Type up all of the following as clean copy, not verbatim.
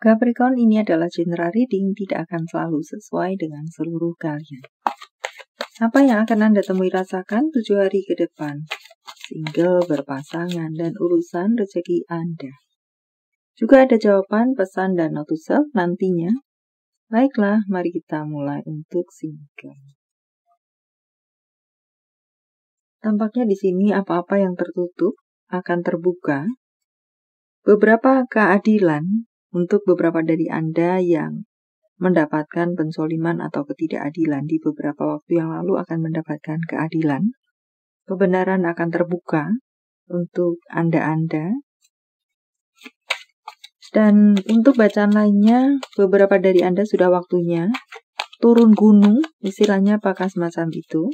Capricorn, ini adalah general reading, tidak akan selalu sesuai dengan seluruh kalian. Apa yang akan Anda temui rasakan 7 hari ke depan? Single, berpasangan, dan urusan rezeki Anda. Juga ada jawaban, pesan, dan note to self nantinya. Baiklah, mari kita mulai untuk single. Tampaknya di sini apa-apa yang tertutup akan terbuka. Beberapa keadilan untuk beberapa dari Anda yang mendapatkan penzoliman atau ketidakadilan di beberapa waktu yang lalu akan mendapatkan keadilan. Kebenaran akan terbuka untuk Anda-Anda. Dan untuk bacaan lainnya, beberapa dari Anda sudah waktunya turun gunung, istilahnya apakah semacam itu.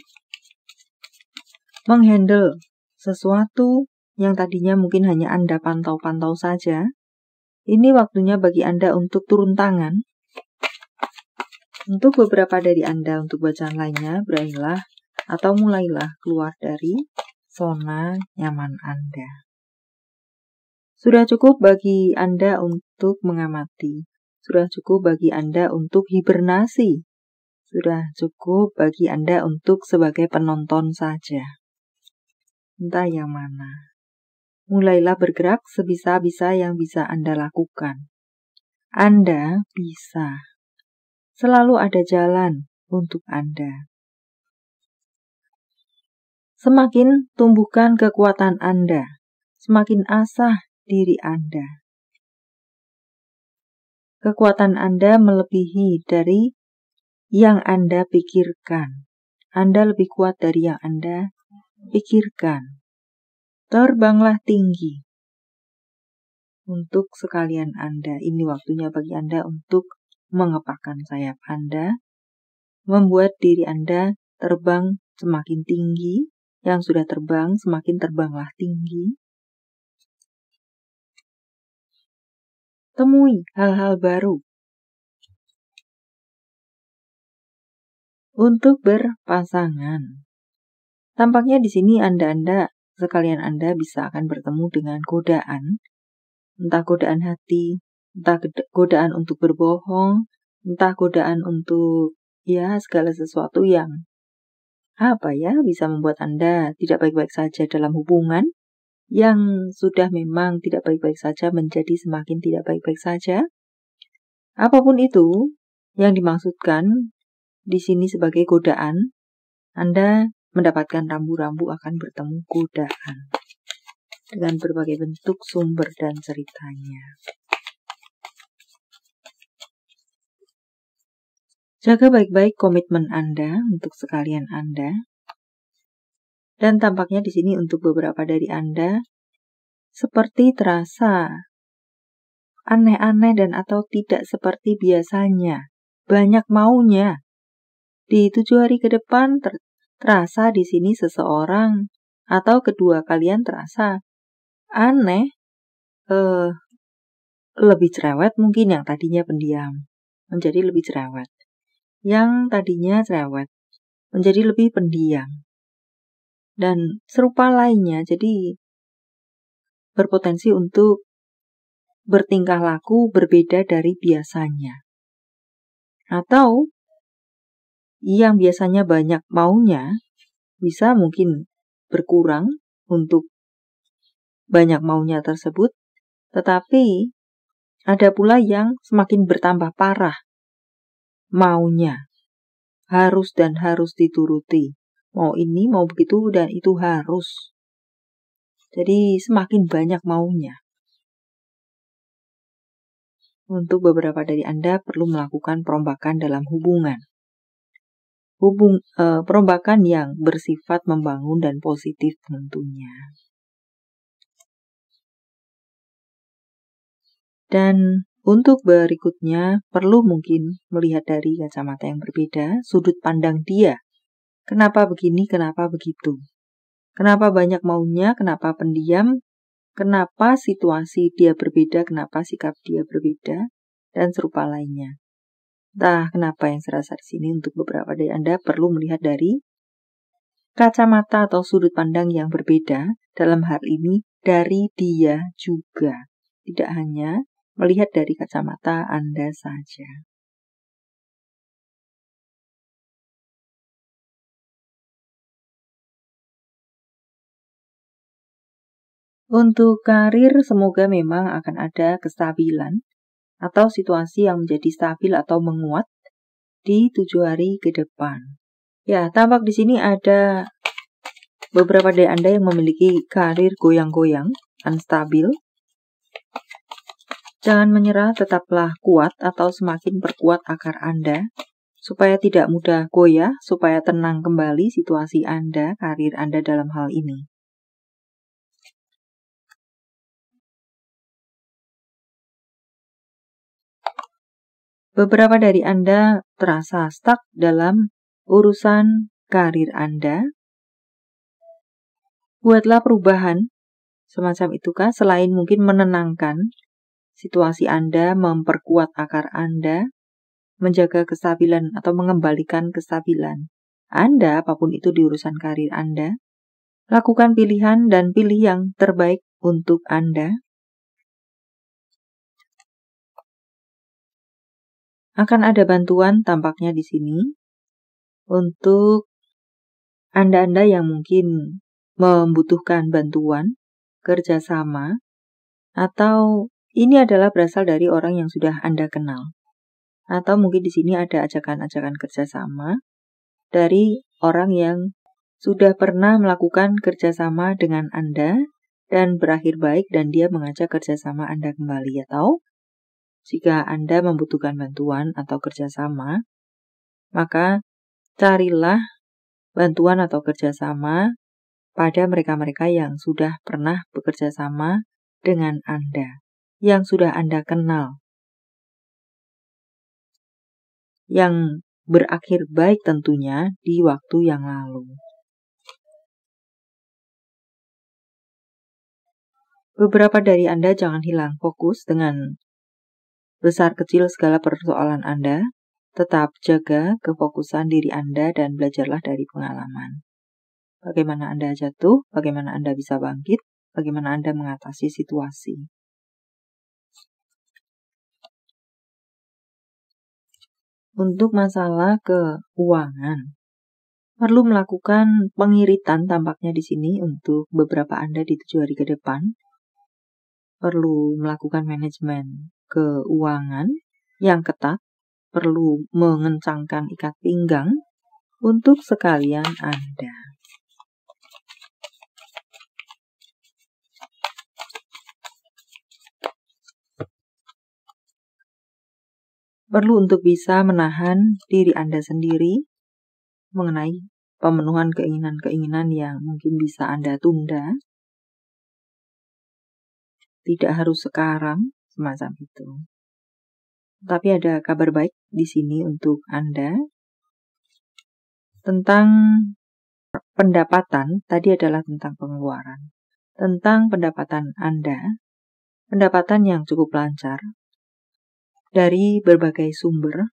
Menghandle sesuatu yang tadinya mungkin hanya Anda pantau-pantau saja. Ini waktunya bagi Anda untuk turun tangan. Untuk beberapa dari Anda untuk bacaan lainnya, berakhirlah atau mulailah keluar dari zona nyaman Anda. Sudah cukup bagi Anda untuk mengamati. Sudah cukup bagi Anda untuk hibernasi. Sudah cukup bagi Anda untuk sebagai penonton saja. Entah yang mana. Mulailah bergerak sebisa-bisa yang bisa Anda lakukan. Anda bisa. Selalu ada jalan untuk Anda. Semakin tumbuhkan kekuatan Anda, semakin asah diri Anda. Kekuatan Anda melebihi dari yang Anda pikirkan. Anda lebih kuat dari yang Anda pikirkan. Terbanglah tinggi. Untuk sekalian Anda, ini waktunya bagi Anda untuk mengepakkan sayap Anda, membuat diri Anda terbang semakin tinggi. Yang sudah terbang, semakin terbanglah tinggi. Temui hal-hal baru. Untuk berpasangan. Tampaknya di sini sekalian Anda bisa akan bertemu dengan godaan. Entah godaan hati, entah godaan untuk berbohong, entah godaan untuk segala sesuatu yang bisa membuat Anda tidak baik-baik saja dalam hubungan, yang sudah memang tidak baik-baik saja menjadi semakin tidak baik-baik saja. Apapun itu yang dimaksudkan di sini sebagai godaan, Anda mendapatkan rambu-rambu akan bertemu godaan dengan berbagai bentuk sumber dan ceritanya. Jaga baik-baik komitmen Anda untuk sekalian Anda. Dan tampaknya di sini untuk beberapa dari Anda seperti terasa aneh-aneh dan atau tidak seperti biasanya. Banyak maunya. Di 7 hari ke depan terasa di sini seseorang atau kedua kalian terasa aneh, lebih cerewet mungkin yang tadinya pendiam, menjadi lebih cerewet. Yang tadinya cerewet, menjadi lebih pendiam. Dan serupa lainnya, jadi berpotensi untuk bertingkah laku berbeda dari biasanya. Atau yang biasanya banyak maunya, bisa mungkin berkurang untuk banyak maunya tersebut, tetapi ada pula yang semakin bertambah parah maunya. Harus dan harus dituruti. Mau ini, mau begitu, dan itu harus. Jadi semakin banyak maunya. Untuk beberapa dari Anda perlu melakukan perombakan dalam hubungan. Perombakan yang bersifat membangun dan positif tentunya. Dan untuk berikutnya perlu mungkin melihat dari kacamata yang berbeda, sudut pandang dia. Kenapa begini, kenapa begitu? Kenapa banyak maunya, kenapa pendiam, kenapa situasi dia berbeda, kenapa sikap dia berbeda, dan serupa lainnya. Entah kenapa yang serasa di sini untuk beberapa dari Anda perlu melihat dari kacamata atau sudut pandang yang berbeda, dalam hal ini dari dia juga. Tidak hanya melihat dari kacamata Anda saja. Untuk karir, semoga memang akan ada kestabilan atau situasi yang menjadi stabil atau menguat di 7 hari ke depan. Ya, tampak di sini ada beberapa dari Anda yang memiliki karir goyang-goyang, unstabil. Jangan menyerah, tetaplah kuat atau semakin perkuat akar Anda, supaya tidak mudah goyah, supaya tenang kembali situasi Anda, karir Anda dalam hal ini. Beberapa dari Anda terasa stuck dalam urusan karir Anda. Buatlah perubahan semacam itukah, selain mungkin menenangkan situasi Anda, memperkuat akar Anda, menjaga kestabilan atau mengembalikan kestabilan Anda, apapun itu di urusan karir Anda. Lakukan pilihan dan pilih yang terbaik untuk Anda. Akan ada bantuan tampaknya di sini untuk Anda-Anda yang mungkin membutuhkan bantuan, kerjasama, atau ini adalah berasal dari orang yang sudah Anda kenal. Atau mungkin di sini ada ajakan-ajakan kerjasama dari orang yang sudah pernah melakukan kerjasama dengan Anda dan berakhir baik dan dia mengajak kerjasama Anda kembali. Atau jika Anda membutuhkan bantuan atau kerjasama, maka carilah bantuan atau kerjasama pada mereka-mereka yang sudah pernah bekerja sama dengan Anda, yang sudah Anda kenal, yang berakhir baik tentunya di waktu yang lalu. Beberapa dari Anda jangan hilang fokus dengan besar kecil segala persoalan Anda, tetap jaga kefokusan diri Anda dan belajarlah dari pengalaman. Bagaimana Anda jatuh, bagaimana Anda bisa bangkit, bagaimana Anda mengatasi situasi. Untuk masalah keuangan, perlu melakukan pengiritan tampaknya di sini untuk beberapa Anda di 7 hari ke depan. Perlu melakukan manajemen keuangan yang ketat, perlu mengencangkan ikat pinggang untuk sekalian Anda. Perlu untuk bisa menahan diri Anda sendiri mengenai pemenuhan keinginan-keinginan yang mungkin bisa Anda tunda. Tidak harus sekarang, semacam itu. Tapi ada kabar baik di sini untuk Anda. Tentang pendapatan, tadi adalah tentang pengeluaran. Tentang pendapatan Anda, pendapatan yang cukup lancar dari berbagai sumber,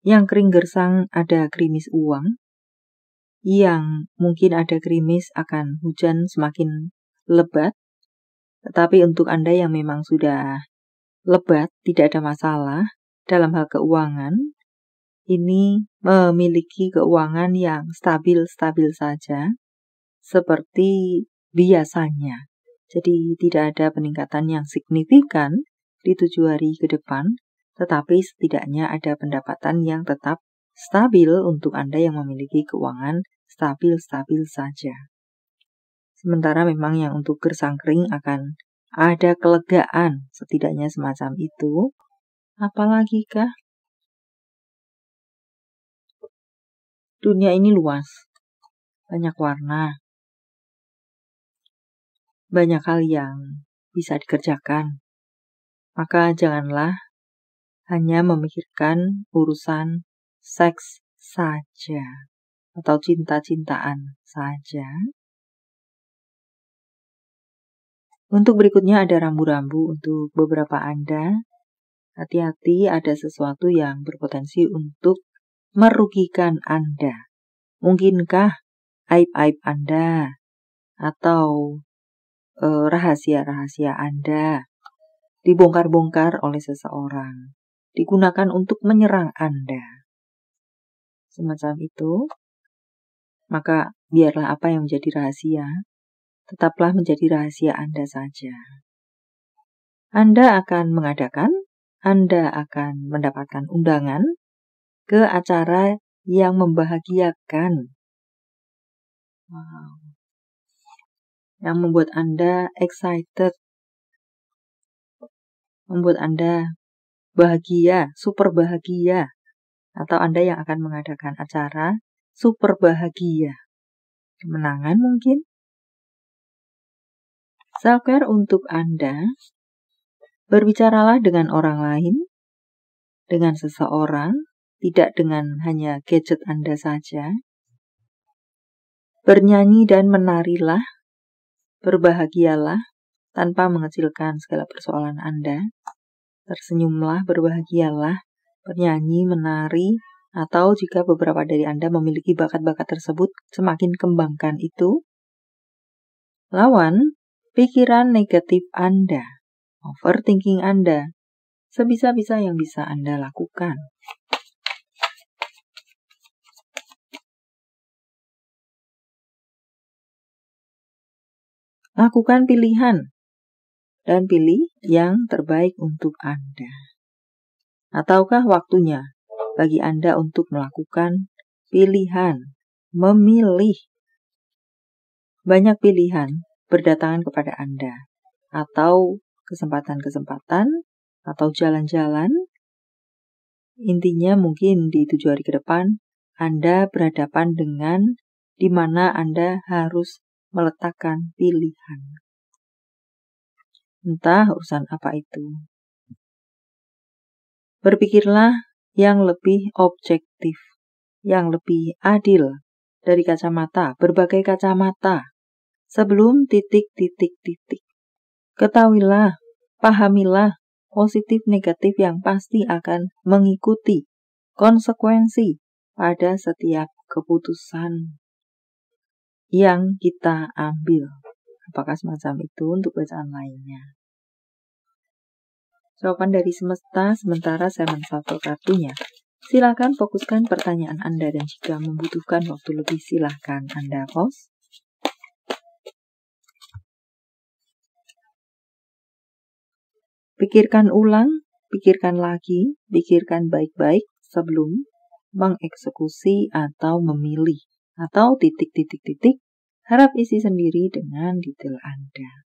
yang kering gersang ada gerimis uang, yang mungkin ada gerimis akan hujan semakin lebat, tetapi untuk Anda yang memang sudah lebat, tidak ada masalah dalam hal keuangan, ini memiliki keuangan yang stabil-stabil saja, seperti biasanya. Jadi tidak ada peningkatan yang signifikan di 7 hari ke depan, tetapi setidaknya ada pendapatan yang tetap stabil untuk Anda yang memiliki keuangan stabil-stabil saja. Sementara memang yang untuk gersang kering akan ada kelegaan, setidaknya semacam itu. Apalagi kah? Dunia ini luas, banyak warna, banyak hal yang bisa dikerjakan. Maka janganlah hanya memikirkan urusan seks saja atau cinta-cintaan saja. Untuk berikutnya ada rambu-rambu untuk beberapa Anda. Hati-hati, ada sesuatu yang berpotensi untuk merugikan Anda. Mungkinkah aib-aib Anda atau rahasia-rahasia Anda dibongkar-bongkar oleh seseorang, digunakan untuk menyerang Anda. Semacam itu, maka biarlah apa yang menjadi rahasia, tetaplah menjadi rahasia Anda saja. Anda akan Anda akan mendapatkan undangan ke acara yang membahagiakan. Wow. Yang membuat Anda excited, membuat Anda bahagia, super bahagia, atau Anda yang akan mengadakan acara super bahagia. Kemenangan mungkin. Self-care untuk Anda, berbicaralah dengan orang lain, dengan seseorang, tidak dengan hanya gadget Anda saja. Bernyanyi dan menarilah, berbahagialah tanpa mengecilkan segala persoalan Anda. Tersenyumlah, berbahagialah, bernyanyi, menari, atau jika beberapa dari Anda memiliki bakat-bakat tersebut, semakin kembangkan itu. Lawan pikiran negatif Anda, overthinking Anda, sebisa-bisa yang bisa Anda lakukan. Lakukan pilihan, dan pilih yang terbaik untuk Anda. Ataukah waktunya bagi Anda untuk melakukan pilihan, memilih? Banyak pilihan berdatangan kepada Anda, atau kesempatan-kesempatan, atau jalan-jalan. Intinya mungkin di 7 hari ke depan, Anda berhadapan dengan di mana Anda harus meletakkan pilihan. Entah urusan apa itu. Berpikirlah yang lebih objektif, yang lebih adil dari kacamata, berbagai kacamata, sebelum titik-titik-titik. Ketahuilah, pahamilah positif negatif yang pasti akan mengikuti konsekuensi pada setiap keputusan yang kita ambil. Apakah semacam itu untuk bacaan lainnya? Jawaban dari semesta, sementara saya menshuffle kartunya. Silakan fokuskan pertanyaan Anda dan jika membutuhkan waktu lebih silakan Anda pause. Pikirkan ulang, pikirkan lagi, pikirkan baik-baik sebelum mengeksekusi atau memilih, atau titik-titik-titik, harap isi sendiri dengan detail Anda.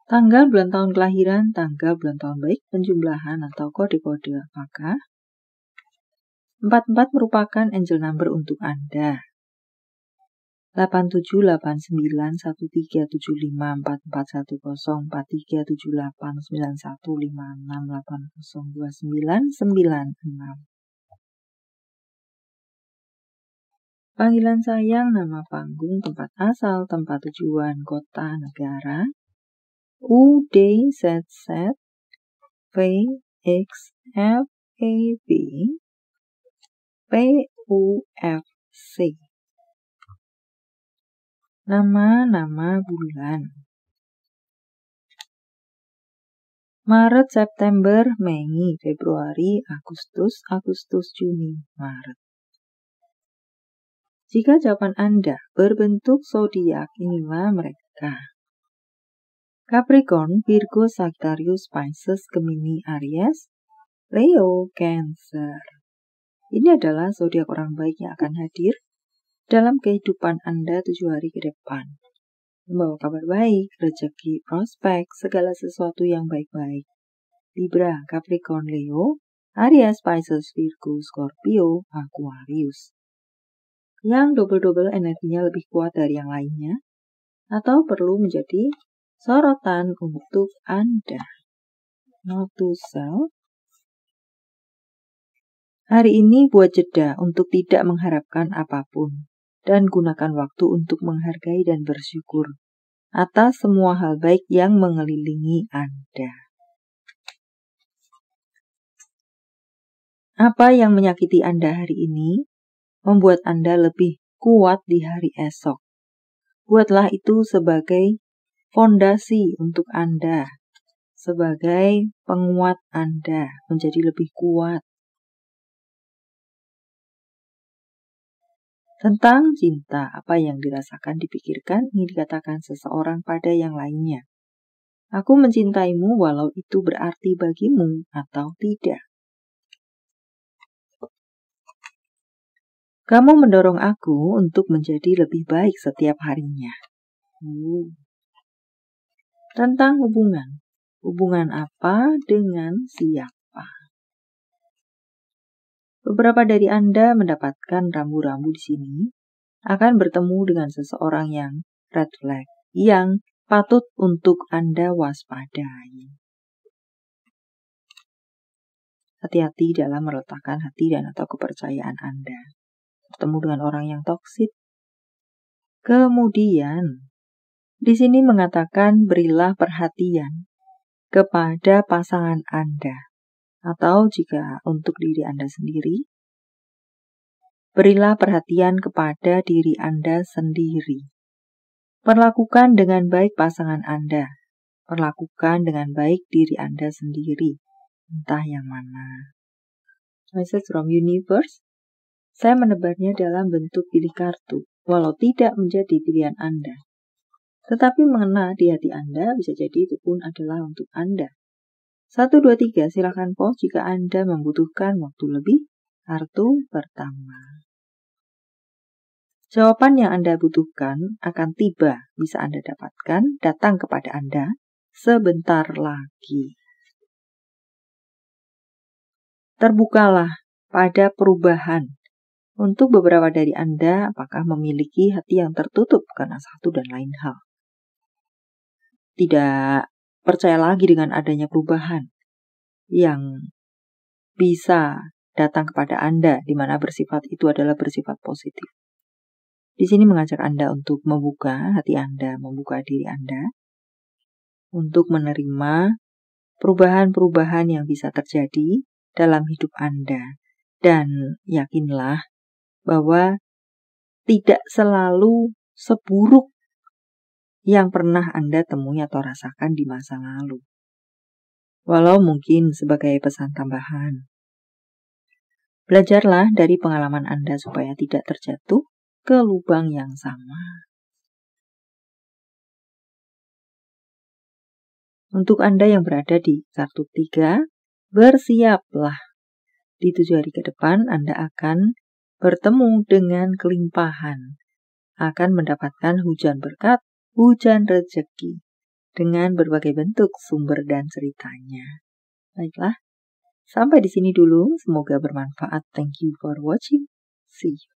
Tanggal, bulan, tahun kelahiran, tanggal, bulan, tahun baik, penjumlahan atau kode-kode apakah? 44 merupakan angel number untuk Anda. 878943784156802996. Panggilan sayang, nama panggung, tempat asal, tempat tujuan, kota, negara. UD ZZ VXFAB PUFC. Nama-nama bulan. Maret, September, Mei, Februari, Agustus, Juni, Maret. Jika jawaban Anda berbentuk zodiak, inilah mereka. Capricorn, Virgo, Sagittarius, Pisces, Gemini, Aries, Leo, Cancer. Ini adalah zodiak orang baik yang akan hadir dalam kehidupan Anda 7 hari ke depan. Membawa kabar baik, rezeki, prospek, segala sesuatu yang baik-baik. Libra, Capricorn, Leo, Aries, Pisces, Virgo, Scorpio, Aquarius. Yang double-double energinya lebih kuat dari yang lainnya, atau perlu menjadi sorotan untuk Anda. Note to self. Hari ini buat jeda untuk tidak mengharapkan apapun, dan gunakan waktu untuk menghargai dan bersyukur atas semua hal baik yang mengelilingi Anda. Apa yang menyakiti Anda hari ini membuat Anda lebih kuat di hari esok. Buatlah itu sebagai fondasi untuk Anda, sebagai penguat Anda menjadi lebih kuat. Tentang cinta, apa yang dirasakan, dipikirkan, ingin dikatakan seseorang pada yang lainnya. Aku mencintaimu walau itu berarti bagimu atau tidak. Kamu mendorong aku untuk menjadi lebih baik setiap harinya. Tentang hubungan. Hubungan apa dengan siapa? Beberapa dari Anda mendapatkan rambu-rambu di sini akan bertemu dengan seseorang yang red flag, yang patut untuk Anda waspadai. Hati-hati dalam meletakkan hati dan atau kepercayaan Anda. Bertemu dengan orang yang toksik. Kemudian, di sini mengatakan berilah perhatian kepada pasangan Anda. Atau jika untuk diri Anda sendiri, berilah perhatian kepada diri Anda sendiri. Perlakukan dengan baik pasangan Anda. Perlakukan dengan baik diri Anda sendiri. Entah yang mana. Message from Universe. Saya menebarnya dalam bentuk pilih kartu, walau tidak menjadi pilihan Anda. Tetapi mengena di hati Anda, bisa jadi itu pun adalah untuk Anda. 1, 2, 3, silakan pause jika Anda membutuhkan waktu lebih. Kartu pertama. Jawaban yang Anda butuhkan akan tiba, bisa Anda dapatkan, datang kepada Anda sebentar lagi. Terbukalah pada perubahan. Untuk beberapa dari Anda, apakah memiliki hati yang tertutup karena satu dan lain hal? Tidak percaya lagi dengan adanya perubahan yang bisa datang kepada Anda, di mana bersifat itu adalah bersifat positif. Di sini mengajak Anda untuk membuka hati Anda, membuka diri Anda, untuk menerima perubahan-perubahan yang bisa terjadi dalam hidup Anda. Dan yakinlah bahwa tidak selalu seburuk yang pernah Anda temui atau rasakan di masa lalu. Walau mungkin sebagai pesan tambahan, belajarlah dari pengalaman Anda supaya tidak terjatuh ke lubang yang sama. Untuk Anda yang berada di kartu 3, bersiaplah. Di 7 hari ke depan Anda akan bertemu dengan kelimpahan. Akan mendapatkan hujan berkat, hujan rezeki. Dengan berbagai bentuk sumber dan ceritanya. Baiklah, sampai di sini dulu. Semoga bermanfaat. Thank you for watching. See you.